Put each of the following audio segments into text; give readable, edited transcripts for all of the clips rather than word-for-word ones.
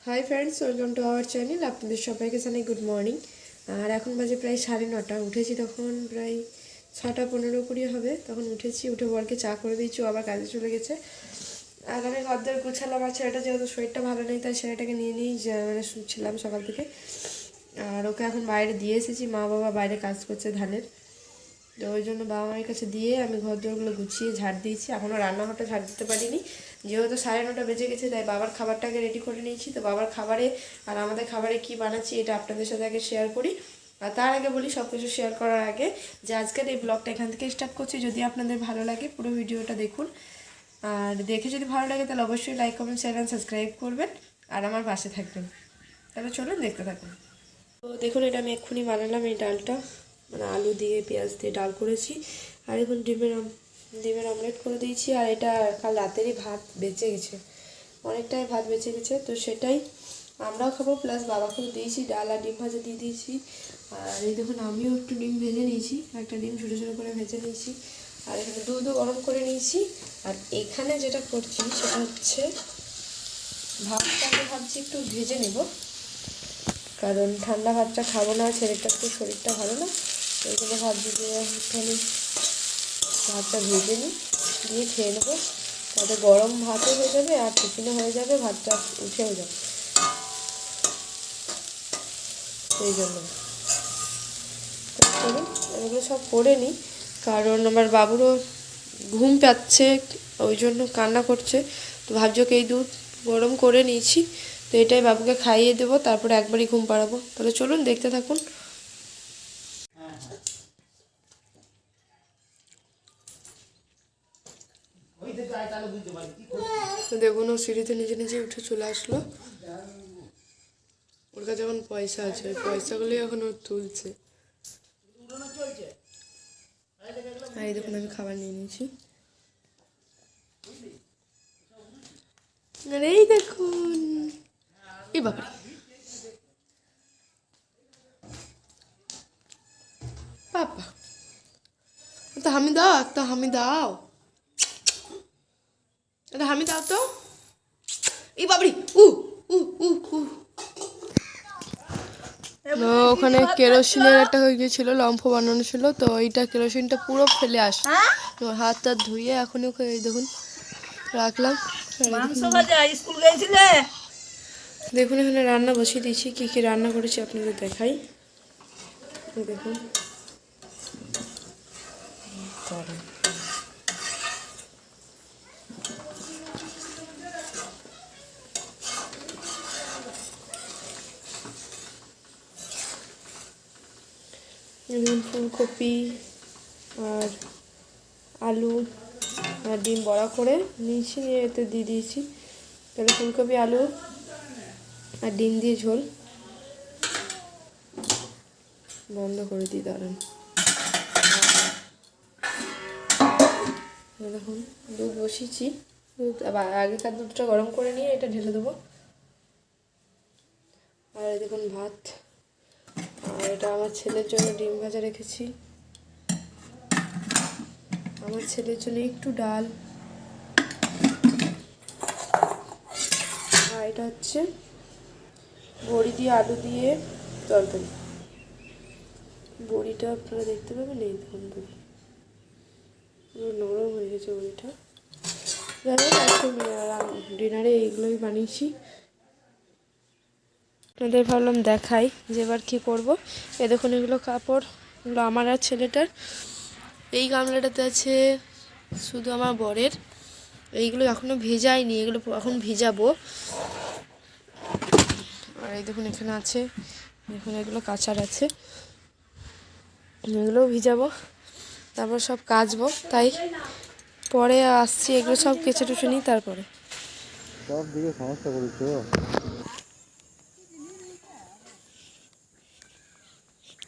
Hi friends, welcome to our channel. আপনাদের সবাইকে জানাই গুড মর্নিং। আর এখন বাজে প্রায় 9:30। উঠেছি তখন প্রায় 6:15 হবে। তখন উঠেছি, উঠে বরকে চা করে দিয়েছি, ও আবার কাজে চলে গেছে। আর আমি ঘরদোর গুছালাম। আর ছেলেটা যেহেতু শরীরটা ভালো নেই, তাই ছেলেটাকে নিয়ে নিয়েই মানে শুনছিলাম সকাল থেকে। আর ওকে এখন বাইরে দিয়ে এসেছি, মা বাবা বাইরে কাজ করছে ধানের। তো ওই জন্য বাবা মায়ের কাছে দিয়ে আমি ঘর দোরগুলো গুছিয়ে ঝাড় দিয়েছি। এখনও রান্নাঘরটা ঝাড় দিতে পারিনি, যেহেতু 9:30 বেজে গেছে, তাই বাবার খাবারটাকে রেডি করে নিয়েছি। তো বাবার খাবারে আর আমাদের খাবারে কি বানাচ্ছি এটা আপনাদের সাথে আগে শেয়ার করি। আর তার আগে বলি, সব কিছু শেয়ার করার আগে, যে আজকের এই ব্লগটা এখান থেকে স্টার্ট করছি। যদি আপনাদের ভালো লাগে পুরো ভিডিওটা দেখুন, আর দেখে যদি ভালো লাগে তাহলে অবশ্যই like, comment, share and subscribe করবেন আর আমার পাশে থাকবেন। তাহলে চলুন দেখতে থাকুন। তো দেখুন, এটা আমি এক্ষুনি বানালাম এই ডালটা, মানে আলু দিয়ে পেঁয়াজ দিয়ে ডাল করেছি। আর এখন ডিমের অমলেট করে দিয়েছি। আর এটা কাল রাতেরই ভাত বেঁচে গেছে, অনেকটাই ভাত বেঁচে গেছে, তো সেটাই আমরাও খাবো, প্লাস বাবাকেও দিয়েছি। ডাল আর ডিম ভাজা দিয়ে দিয়েছি। আর এই দেখুন, আমিও একটু ডিম ভেজে নিয়েছি, একটা ডিম ছোটো ছোটো করে ভেজে নিয়েছি। আর এখানে দুধও গরম করে নিয়েছি। আর এখানে যেটা করছি সেটা হচ্ছে ভাতটাকে ভাবছি একটু ভেজে নেব, কারণ ঠান্ডা ভাতটা খাবো না, ছেলেটার তো শরীরটা ভালো না। ওই জন্য ভাবছি যে একটুখানি ভাতটা ভেজে নিই, দিয়ে খেয়ে নেবো। তাতে গরম ভাতও হয়ে যাবে আর টিফিনও হয়ে যাবে, ভাতটা উঠেও যাবে। সেই জন্য চলুন এগুলো সব করে নিই, কারণ আমার বাবুরও ঘুম পাচ্ছে, ওই জন্য কান্না করছে। তো ভাবছি ওকে এই দুধ গরম করে নিয়েছি, তো এটাই বাবুকে খাইয়ে দেবো, তারপরে একবারই ঘুম পাড়াবো। তাহলে চলুন দেখতে থাকুন। দেখুন, ও সিঁড়িতে নিজে নিজে উঠে চলে আসলো। ওর কাছে এখন পয়সা আছে, ওই পয়সাগুলোই এখন ও তুলছে। আর এই দেখুন, আমি খাবার নিয়ে নিয়েছি। আর এই দেখুন, এই বাবা, পাপা, একটা হামি দাও, একটা হামি দাও, একটা হামি দাও তো। এই বাবরি, উ উ উ উ ওখানে কেরোসিনের একটা হয়ে গিয়েছিল, লম্ফ বানানো ছিল, তো এইটা কেরোসিনটা পুরো ফেলে আসে। হাত টাত ধুয়ে এখনই ওকে দেখুন রাখলাম। দেখুন, এখানে রান্না বসিয়ে দিয়েছি। কী কী রান্না করেছি আপনাদের দেখাই। দেখুন, ফুলকপি আর আলু আর ডিম বড়া করে নিয়েছি, নিয়ে এতে দিয়ে দিয়েছি। তাহলে ফুলকপি, আলু আর ডিম দিয়ে ঝোল। বন্ধ করে দিই, দাঁড়ান। দেখুন, দুধ বসিয়েছি, দুধ আবার আগেকার দুধটা গরম করে নিয়ে এটা ঢেলে দেবো। আর দেখুন ভাত। আর এটা আমার ছেলের জন্য ডিম ভাজা রেখেছি, আমার ছেলের জন্য একটু ডাল। আর এটা হচ্ছে বড়ি দিয়ে আলু দিয়ে তরকারি। বড়িটা আপনারা দেখতে পাবেন, এই দেখুন বড়ি নরম হয়ে গেছে বড়িটা। যাই হোক, আজকে ডিনারে এইগুলোই বানিয়েছি। আপনাদের ভাবলাম দেখাই যে এবার কী করবো। এ দেখুন, এগুলো কাপড়, এগুলো আমার আর ছেলেটার। এই গামলাটাতে আছে শুধু আমার বরের। এইগুলো এখনও ভেজাইনি, এগুলো এখন ভিজাবো। আর এই দেখুন, এখানে আছে, দেখুন এগুলো কাচার আছে, এগুলোও ভিজাবো, তারপর সব কাচবো। তাই পরে আসছি, এগুলো সব কেচে টুচে নিই তারপরে। সব দিকে সমস্যা করেছো।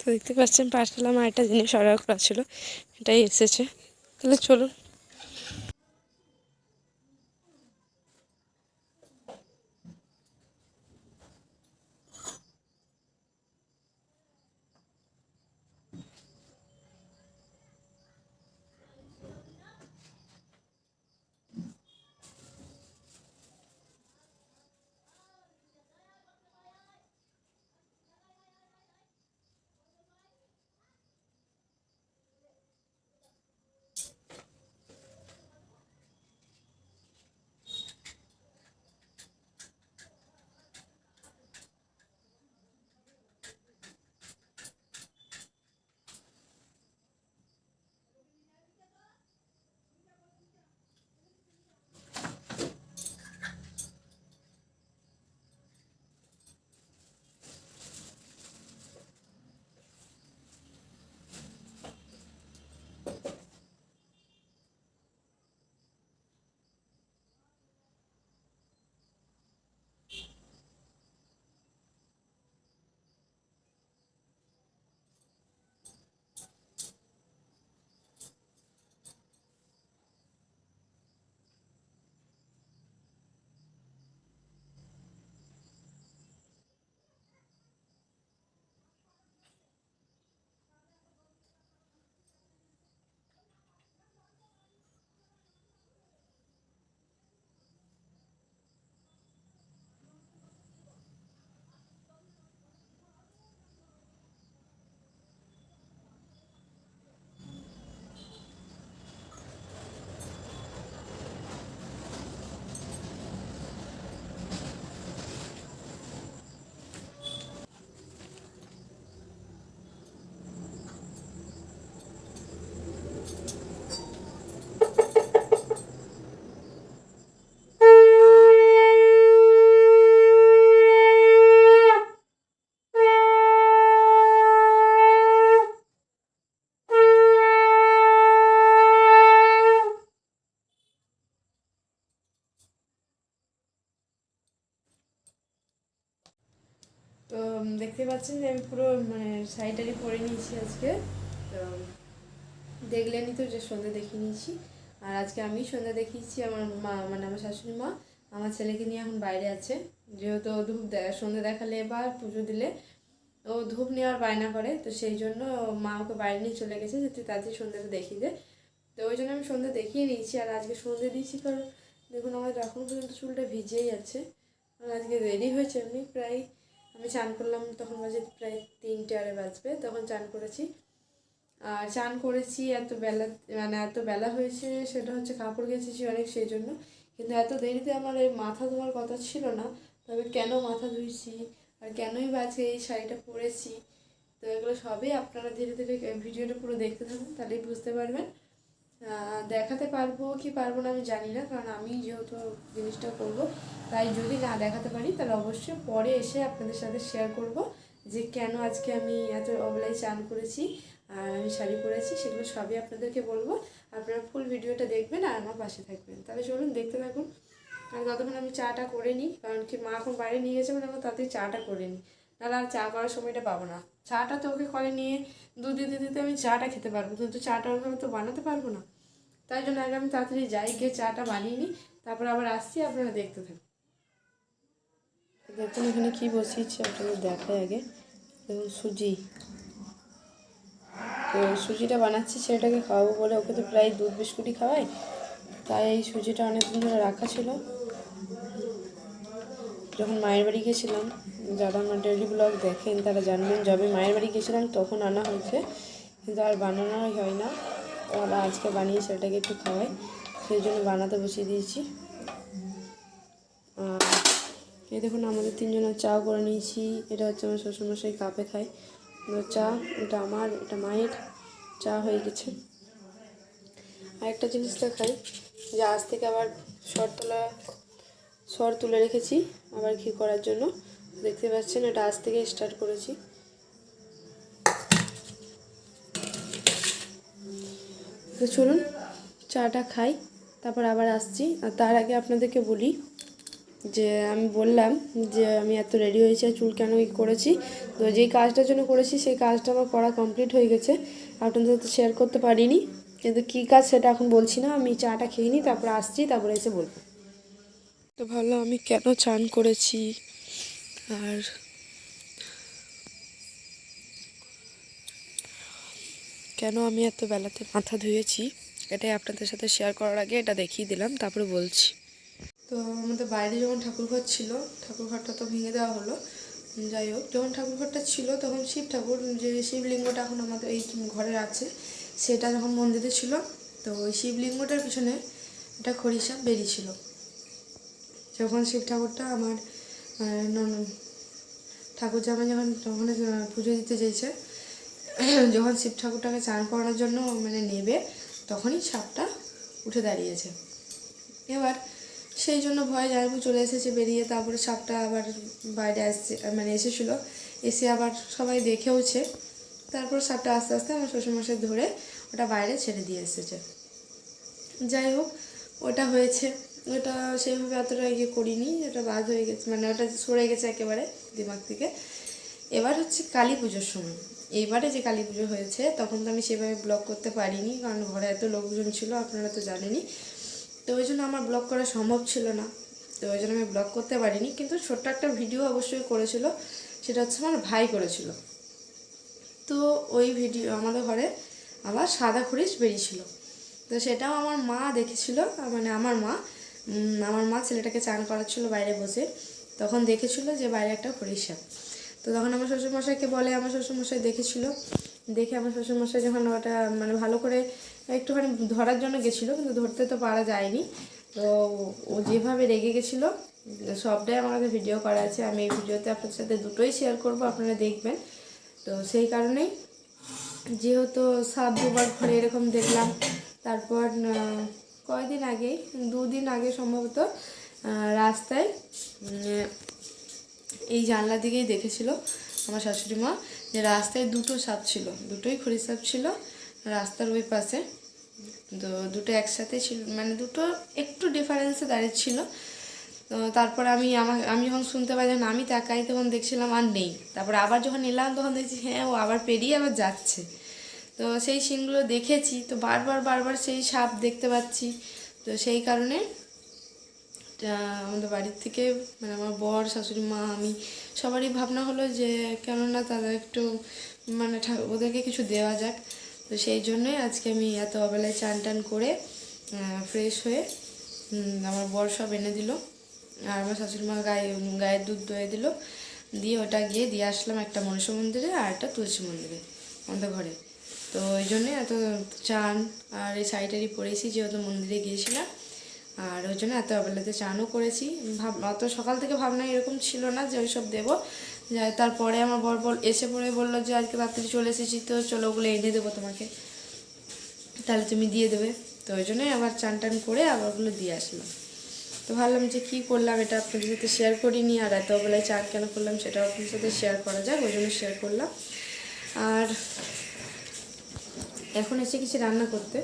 তো দেখতে পাচ্ছেন, পাঠালাম আর একটা জিনিস অর্ডার করা ছিল, এটাই এসেছে। তাহলে চলুন। তো দেখতে পাচ্ছেন যে আমি পুরো মানে শাড়িটারি পরে নিয়েছি আজকে। তো দেখলেনই তো যে সন্ধ্যে দেখিয়ে নিয়েছি। আর আজকে আমি সন্ধ্যা দেখিয়েছি, আমার মা মানে আমার শাশুড়ি মা আমার ছেলেকে নিয়ে এখন বাইরে আছে, যেহেতু ধূপ সন্ধ্যে দেখালে বা পুজো দিলে ও ধূপ নেওয়ার বায়না করে, তো সেই জন্য মা ওকে বাইরে নিয়ে চলে গেছে যে তুই তাড়াতাড়ি সন্ধ্যাটা দেখিয়ে দে। তো ওই জন্য আমি সন্ধ্যা দেখিয়ে নিয়েছি। আর আজকে সন্ধ্যে দিয়েছি কারণ দেখুন আমার এখন পর্যন্ত চুলটা ভিজেই আছে। আর আজকে দেরি হয়েছে এমনি, প্রায় আমি চান করলাম তখন বাজে প্রায় 3টে আরে বাজবে, তখন চান করেছি। আর চান করেছি এত বেলা, মানে এত বেলা হয়েছে সেটা হচ্ছে কাপড় কেচেছি অনেক সেই জন্য। কিন্তু এত দেরিতে আমার এই মাথা ধোয়ার কথা ছিল না, তবে কেন মাথা ধুইছি আর কেনই বা আজকে এই শাড়িটা পরেছি, তো এগুলো সবই আপনারা ধীরে ধীরে ভিডিওটা পুরো দেখতে থাকুন, তাহলেই বুঝতে পারবেন। দেখাতে পারবো কি পারবো না আমি জানি না, কারণ আমি যেহেতু জিনিসটা করব, তাই যদি না দেখাতে পারি তাহলে অবশ্যই পরে এসে আপনাদের সাথে শেয়ার করব যে কেন আজকে আমি এত অবলায় চান করেছি আর আমি শাড়ি পরেছি, সেগুলো সবই আপনাদেরকে বলবো। আপনারা ফুল ভিডিওটা দেখবেন আর আমার পাশে থাকবেন। তাহলে চলুন দেখতে থাকুন। আর ততক্ষণ আমি চাটা করে নিই, কারণ কি মা এখন বাইরে নিয়ে গেছে, মানে আমার তাড়াতাড়ি চাটা করে নিই, নাহলে আর চা করার সময়টা পাবো না। চাটা তো ওকে করে নিয়ে দুধ দিতে দিতে আমি চাটা খেতে পারবো, কিন্তু চাটা ওইভাবে তো বানাতে পারবো না। তাই জন্য আগে আমি তাড়াতাড়ি যাই, গিয়ে চাটা বানিয়ে নিই, তারপর আবার আসছি, আপনারা দেখতে থাকুন। দেখুন এখানে কী বসিয়েছি আপনাদের দেখায় আগে। দেখুন সুজি, তো সুজিটা বানাচ্ছি ছেলেটাকে খাওয়াবো বলে, ওকে তো প্রায় দুধ বিস্কুটই খাওয়াই, তাই এই সুজিটা অনেকদিন ধরে রাখা ছিল। যখন মায়ের বাড়ি গেছিলাম, যারা আমার ডেইলি ব্লগ দেখেন তারা জানবেন, যবে মায়ের বাড়ি গেছিলাম তখন আনা হয়েছে, কিন্তু আর বানানোই হয় না। আবার আজকে বানিয়ে ছেলেটাকে একটু খাওয়াই, সেই জন্য বানাতে বসিয়ে দিয়েছি। আর এই দেখুন আমাদের তিনজনের চাও করে নিয়েছি। এটা হচ্ছে আমার শ্বশুরমশাই কাপে খায় চা, এটা আমার, এটা মায়ের। চা হয়ে গেছে। আর একটা জিনিস দেখাই, যে আজ থেকে আবার সর তুলে রেখেছি আবার ঘি করার জন্য। দেখতে পাচ্ছেন এটা আজ থেকে স্টার্ট করেছি। তো চলুন চাটা খাই, তারপর আবার আসছি। আর তার আগে আপনাদেরকে বলি যে আমি বললাম যে আমি এত রেডি হয়েছি আর চুল কেন করেছি, তো যেই কাজটার জন্য করেছি সেই কাজটা আমার করা কমপ্লিট হয়ে গেছে। আপনাদের সাথে শেয়ার করতে পারিনি, কিন্তু কী কাজ সেটা এখন বলছি না, আমি চাটা খেয়ে নিই, তারপরে আসছি, তারপরে এসে বলবো। তো ভাবলাম আমি কেন চান করেছি আর কেন আমি এত বেলাতে মাথা ধুয়েছি, এটাই আপনাদের সাথে শেয়ার করার আগে এটা দেখিয়ে দিলাম, তারপরে বলছি। তো আমাদের বাইরে যখন ঠাকুরঘর ছিল, ঠাকুরঘরটা তো ভেঙে দেওয়া হলো। যাই হোক, যখন ঠাকুরঘরটা ছিল তখন শিব ঠাকুর, যে শিবলিঙ্গটা এখন আমাদের এই ঘরে আছে, সেটা যখন মন্দিরে ছিল, তো ওই শিবলিঙ্গটার পিছনে একটা খড়িসাপ বেরিয়েছিল। যখন শিব ঠাকুরটা আমার ঠাকুর জামাই যখন ওখানে পুজো দিতে চেয়েছে, যখন শিব ঠাকুরটাকে চান করানোর জন্য মানে নেবে, তখনই সাপটা উঠে দাঁড়িয়েছে। এবার সেই জন্য ভয় জানবু চলে এসেছে বেরিয়ে, তারপরে সাপটা আবার বাইরে আসছে, মানে এসেছিলো, এসে আবার সবাই দেখেওছে। তারপর সাপটা আস্তে আস্তে আমার শ্বশুরমশাই ধরে ওটা বাইরে ছেড়ে দিয়ে এসেছে। যাই হোক, ওটা হয়েছে, ওটা সেইভাবে অতটা ইয়ে করিনি, ওটা বাদ হয়ে গেছে, মানে ওটা সরে গেছে একেবারে দিমাগ থেকে। এবার হচ্ছে কালী পুজোর সময়, এইবারে যে কালী পুজো হয়েছে তখন তো আমি সেভাবে ব্লগ করতে পারিনি, কারণ ঘরে এত লোকজন ছিল, আপনারা তো জানেনই। তো ওই জন্য আমার ব্লগ করা সম্ভব ছিল না, তো ওই জন্য আমি ব্লগ করতে পারিনি। কিন্তু ছোট্ট একটা ভিডিও অবশ্যই করেছিল, সেটা হচ্ছে আমার ভাই করেছিল। তো ওই ভিডিও আমাদের ঘরে আবার সাদা খরিশ বেরিয়েছিল, তো সেটাও আমার মা দেখেছিল, মানে আমার মা ছেলেটাকে চান করাচ্ছিল বাইরে বসে, তখন দেখেছিল যে বাইরে একটা খরিশ সাপ। তো তখন আমার শ্বশুরমশাইকে বলে, আমার শ্বশুরমশাই দেখেছিল, দেখে আমার শ্বশুরমশাই যখন ওটা মানে ভালো করে একটুখানি ধরার জন্য গেছিলো, কিন্তু ধরতে তো পারা যায়নি। তো ও যেভাবে রেগে গেছিলো, সবটাই আমার কাছে ভিডিও করা আছে, আমি এই ভিডিওতে আপনাদের সাথে দুটোই শেয়ার করব, আপনারা দেখবেন। তো সেই কারণেই, যেহেতু সাপ দুবার ঘরে এরকম দেখলাম, তারপর কয়েকদিন আগে, 2 দিন আগে সম্ভবত রাস্তায় এই জানলা দিকেই দেখেছিল আমার শাশুড়ি মা, যে রাস্তায় দুটো সাপ ছিল, দুটোই খড়ি সাপ ছিল রাস্তার ওই পাশে। তো দুটো একসাথে ছিল, মানে দুটো একটু ডিফারেন্সে দাঁড়িয়ে ছিল। তো তারপর আমি যখন শুনতে পাই যখন আমি তাকাই তখন দেখছিলাম আর নেই। তারপর আবার যখন এলাম তখন দেখছি হ্যাঁ ও আবার পেরিয়ে আবার যাচ্ছে। তো সেই সিনগুলো দেখেছি, তো বারবার সেই সাপ দেখতে পাচ্ছি। তো সেই কারণে আমাদের বাড়ির থেকে মানে আমার বর, শাশুড়ি মা, আমি সবারই ভাবনা হলো যে কেননা তাদের একটু মানে ওদেরকে কিছু দেওয়া যাক। তো সেই জন্যই আজকে আমি এত অবেলায় চান টান করে ফ্রেশ হয়ে আমার বর সব এনে দিল, আর আমার শাশুড়ি মা গায়ের দুধ দয়ে দিল, দিয়ে ওটা গিয়ে দিয়ে আসলাম একটা মনসা মন্দিরে আর একটা তুলসী মন্দিরে আমাদের ঘরে। তো ওই জন্যে এত চান আর এই শাড়িটারি পরেছি যেহেতু মন্দিরে গিয়েছিলাম, আর ওই জন্য এত অবেলাতে চানও করেছি। অত সকাল থেকে ভাবনা এরকম ছিল না যে ওইসব দেবো। তারপরে আমার বর এসে পড়ে বললো যে আজকে রাত্রি চলে এসেছি, তো চলো ওগুলো এনে দেবো তোমাকে, তাহলে তুমি দিয়ে দেবে। তো ওই জন্যই আবার চান টান করে আবার ওগুলো দিয়ে আসলাম। তো ভাবলাম যে কী করলাম এটা আপনাদের সাথে শেয়ার করিনি, আর এত বেলায় চান কেন করলাম সেটাও আপনাদের সাথে শেয়ার করা যাক, ওই জন্য শেয়ার করলাম। আর এখন এসে কিছু রান্না করতে।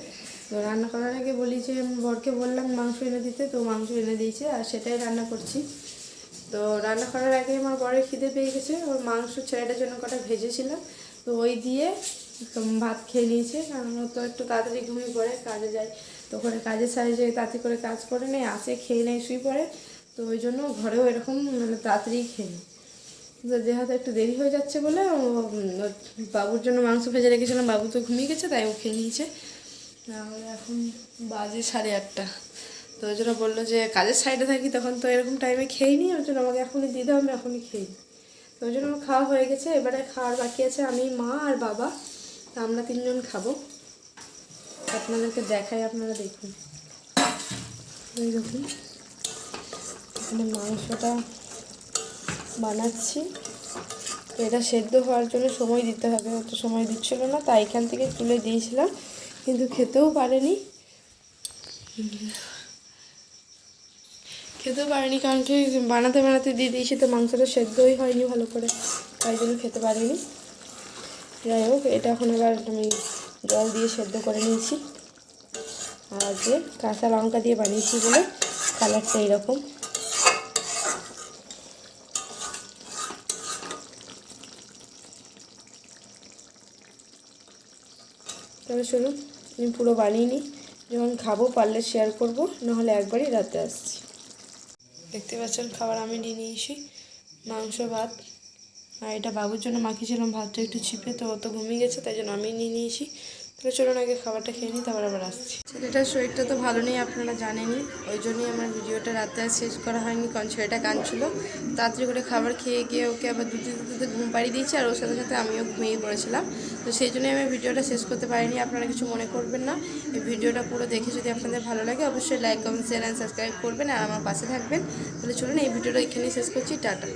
তো রান্না করার আগে বলি যে বরকে বললাম মাংস এনে দিতে, তো মাংস এনে দিয়েছে আর সেটাই রান্না করছি। তো রান্না করার আগে আমার বরের খিদে পেয়ে গেছে, ওর মাংস ছেলেটার জন্য কটা ভেজেছিলাম, তো ওই দিয়ে ভাত খেয়ে নিয়েছে। কারণ ও তো একটু তাড়াতাড়ি ঘুমিয়ে পড়ে, কাজে যায়, তো ওখানে কাজের সাইডে যায় তাড়াতাড়ি করে কাজ করে নেয়, আসে খেয়ে নেয়, শুয়ে পড়ে। তো ওই জন্য ঘরেও এরকম মানে তাড়াতাড়ি খেয়ে নেয়। তো যেহেতু একটু দেরি হয়ে যাচ্ছে বলে বাবুর জন্য মাংস ভেজে রেখেছিলাম, বাবু তো ঘুমিয়ে গেছে তাই ও খেয়ে নিয়েছে। তাহলে এখন বাজে 8:30। তো ওই জন্য বললো যে কাজের সাইডে থাকি তখন তো এরকম টাইমে খেয়ে নিই, ওই জন্য আমাকে এখনই দিয়ে দাও, আমি এখনই খেয়ে নিই। তো ওই জন্য আমার খাওয়া হয়ে গেছে, এবারে খাওয়ার বাকি আছে আমি, মা আর বাবা। তো আমরা 3 জন খাবো। আপনাদেরকে দেখাই, আপনারা দেখুন। এই দেখুন এখানে মাংসটা বানাচ্ছি। তো এটা সেদ্ধ হওয়ার জন্য সময় দিতে হবে, অত সময় দিচ্ছিল না, তাই এখান থেকে তুলে দিয়েছিলাম, কিন্তু খেতেও পারেনি কারণ কি বানাতে দিয়ে দিয়েছি, তো মাংসটা সেদ্ধই হয়নি ভালো করে, তাই জন্য খেতে পারিনি। যাই হোক, এটা এখন এবার আমি জল দিয়ে সেদ্ধ করে নিয়েছি, আর যে কাঁচা লঙ্কা দিয়ে বানিয়েছি বলে কালারটা এইরকম। তবে চলুন আমি পুরো বানিয়ে নিই, যখন খাবো পারলে শেয়ার করব, নাহলে একবারই রাতে আসছি। দেখতে পাচ্ছেন খাবার আমি নিয়ে নিয়েছি, মাংস ভাত, আর এটা বাবুর জন্য মাখিয়েছিলাম ভাতটা একটু চিপে, তো ও তো ঘুমিয়ে গেছে তাই জন্য আমি নিয়ে নিয়েছি। তাহলে চলুন আগে খাবারটা খেয়ে নিই, তারপর আবার আসছি। ছেলেটার শরীরটা তো ভালো নেই, আপনারা জানেনই, ওই জন্যই আমার ভিডিওটা রাতে আর শেষ করা হয়নি, কারণ ছেলেটা কাঁদছিল। তাড়াতাড়ি করে খাবার খেয়ে গিয়ে ওকে আবার দুধে ঘুম পাড়িয়ে দিয়েছি, আর ওর সাথে সাথে আমিও ঘুমিয়ে পড়েছিলাম। তো সেই জন্যই আমি ভিডিওটা শেষ করতে পারিনি, আপনারা কিছু মনে করবেন না। এই ভিডিওটা পুরো দেখে যদি আপনাদের ভালো লাগে অবশ্যই like, comment, share and subscribe করবেন, আর আমার পাশে থাকবেন। তাহলে চলুন এই ভিডিওটা এখানেই শেষ করছি, টাটা।